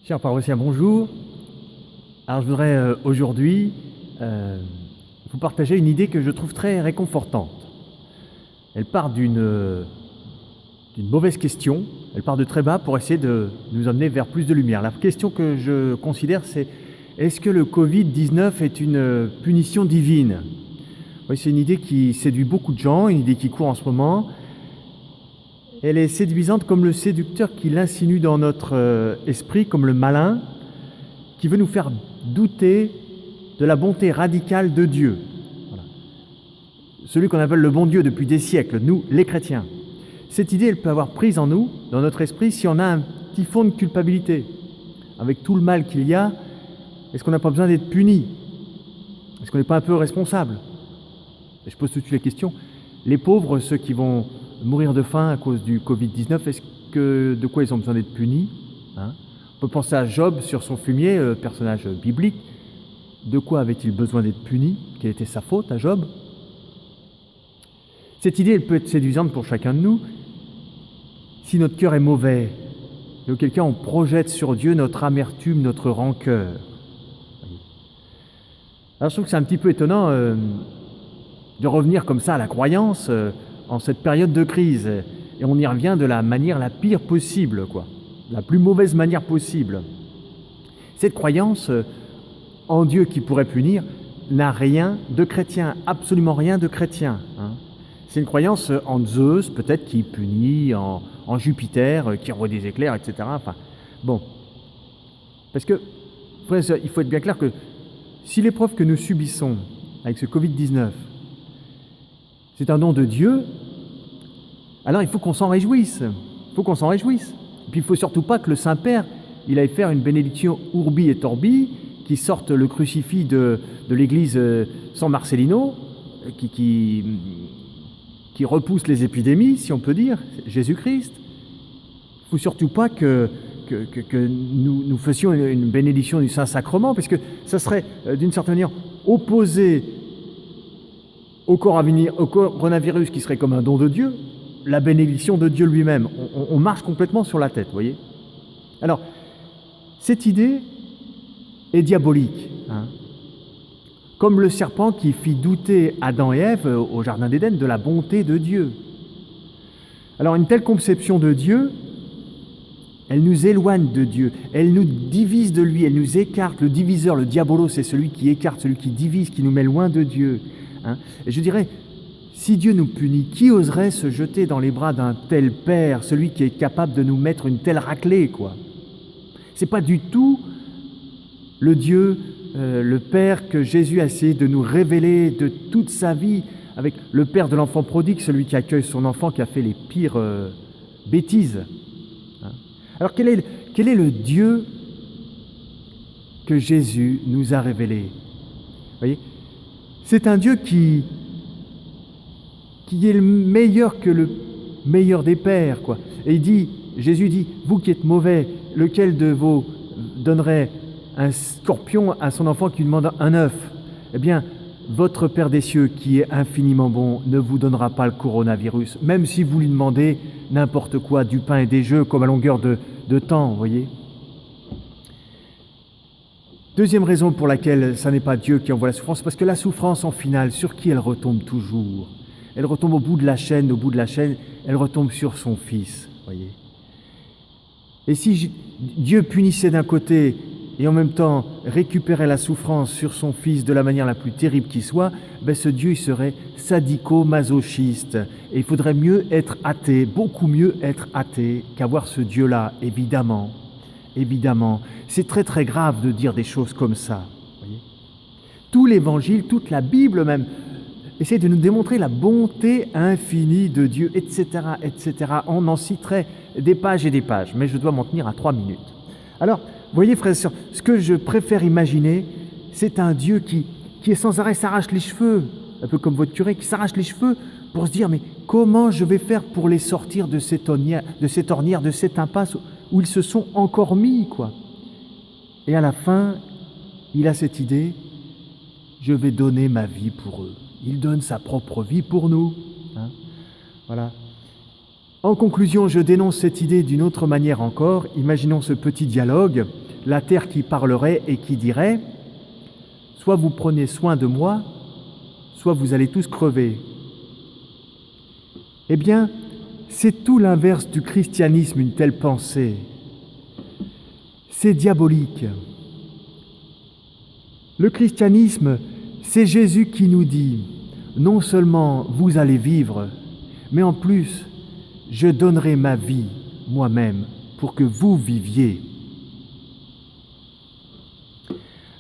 Chers paroissiens, bonjour. Alors je voudrais aujourd'hui vous partager une idée que je trouve très réconfortante. Elle part d'une mauvaise question, elle part de très bas pour essayer de nous amener vers plus de lumière. La question que je considère, c'est: est-ce que le Covid-19 est une punition divine? Oui, c'est une idée qui séduit beaucoup de gens, une idée qui court en ce moment. Elle est séduisante comme le séducteur qui l'insinue dans notre esprit, comme le malin, qui veut nous faire douter de la bonté radicale de Dieu. Voilà. Celui qu'on appelle le bon Dieu depuis des siècles, nous, les chrétiens. Cette idée, elle peut avoir prise en nous, dans notre esprit, si on a un petit fond de culpabilité. Avec tout le mal qu'il y a, est-ce qu'on n'a pas besoin d'être puni? Est-ce qu'on n'est pas un peu responsable? Et je pose tout de suite la question. Les pauvres, ceux qui vont mourir de faim à cause du Covid-19, de quoi ils ont besoin d'être punis? On peut penser à Job sur son fumier, personnage biblique. De quoi avait-il besoin d'être puni? Quelle était sa faute à Job? Cette idée, elle peut être séduisante pour chacun de nous si notre cœur est mauvais, et auquel cas on projette sur Dieu notre amertume, notre rancœur. Alors je trouve que c'est un petit peu étonnant de revenir comme ça à la croyance en cette période de crise. Et on y revient de la manière la pire possible, la plus mauvaise manière possible. Cette croyance en Dieu qui pourrait punir n'a rien de chrétien, absolument rien de chrétien. C'est une croyance en Zeus, peut-être, qui punit, en Jupiter, qui envoie des éclairs, etc. Enfin, bon. Parce que, il faut être bien clair que si l'épreuve que nous subissons avec ce Covid-19, c'est un don de Dieu, alors il faut qu'on s'en réjouisse. Il faut qu'on s'en réjouisse. Et puis il ne faut surtout pas que le Saint-Père, il aille faire une bénédiction urbi et torbi, qui sorte le crucifix de l'église San Marcelino, qui repousse les épidémies, si on peut dire, Jésus-Christ. Il ne faut surtout pas que nous fassions une bénédiction du Saint-Sacrement, parce que ça serait, d'une certaine manière, opposé au coronavirus, qui serait comme un don de Dieu, la bénédiction de Dieu lui-même. On marche complètement sur la tête, vous voyez. Alors, cette idée est diabolique. Comme le serpent qui fit douter Adam et Ève au Jardin d'Éden de la bonté de Dieu. Alors, une telle conception de Dieu, elle nous éloigne de Dieu, elle nous divise de lui, elle nous écarte. Le diviseur, le diabolo, c'est celui qui écarte, celui qui divise, qui nous met loin de Dieu. Et je dirais, si Dieu nous punit, qui oserait se jeter dans les bras d'un tel Père, celui qui est capable de nous mettre une telle raclée, C'est pas du tout le Dieu, le Père que Jésus a essayé de nous révéler de toute sa vie, avec le Père de l'enfant prodigue, celui qui accueille son enfant qui a fait les pires bêtises. Alors quel est le Dieu que Jésus nous a révélé? Vous voyez, c'est un Dieu qui est le meilleur que le meilleur des pères, Et Jésus dit, vous qui êtes mauvais, lequel de vous donnerait un scorpion à son enfant qui lui demande un œuf? Eh bien, votre Père des cieux, qui est infiniment bon, ne vous donnera pas le coronavirus, même si vous lui demandez n'importe quoi, du pain et des jeux, comme à longueur de temps, vous voyez. Deuxième raison pour laquelle ça n'est pas Dieu qui envoie la souffrance, parce que la souffrance, en finale, sur qui elle retombe toujours? Elle retombe au bout de la chaîne, elle retombe sur son Fils, voyez. Et si Dieu punissait d'un côté et en même temps récupérait la souffrance sur son Fils de la manière la plus terrible qui soit, ce Dieu il serait sadico-masochiste. Et il faudrait mieux être athée, beaucoup mieux être athée qu'avoir ce Dieu-là, évidemment. Évidemment. C'est très très grave de dire des choses comme ça, voyez. Tout l'Évangile, toute la Bible même, essaie de nous démontrer la bonté infinie de Dieu, etc., etc. On en citerait des pages et des pages, mais je dois m'en tenir à 3 minutes. Alors, vous voyez, frères et sœurs, ce que je préfère imaginer, c'est un Dieu qui est sans arrêt s'arrache les cheveux, un peu comme votre curé, qui s'arrache les cheveux pour se dire, mais comment je vais faire pour les sortir de cette ornière, de cette impasse où ils se sont encore mis, Et à la fin, il a cette idée, je vais donner ma vie pour eux. Il donne sa propre vie pour nous. Voilà. En conclusion, je dénonce cette idée d'une autre manière encore. Imaginons ce petit dialogue. la terre qui parlerait et qui dirait « Soit vous prenez soin de moi, soit vous allez tous crever ». Eh bien, c'est tout l'inverse du christianisme, une telle pensée. C'est diabolique. Le christianisme, c'est Jésus qui nous dit « Non seulement vous allez vivre, mais en plus, je donnerai ma vie moi-même pour que vous viviez. »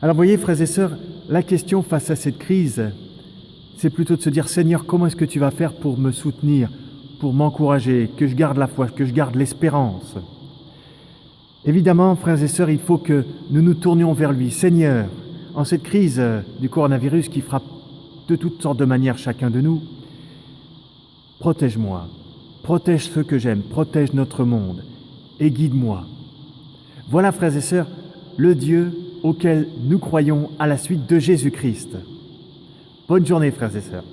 Alors voyez, frères et sœurs, la question face à cette crise, c'est plutôt de se dire « Seigneur, comment est-ce que tu vas faire pour me soutenir, pour m'encourager, que je garde la foi, que je garde l'espérance ?» Évidemment, frères et sœurs, il faut que nous nous tournions vers lui. « Seigneur, en cette crise du coronavirus qui frappe de toutes sortes de manières chacun de nous, protège-moi, protège ceux que j'aime, protège notre monde et guide-moi. » Voilà, frères et sœurs, le Dieu auquel nous croyons à la suite de Jésus-Christ. Bonne journée, frères et sœurs.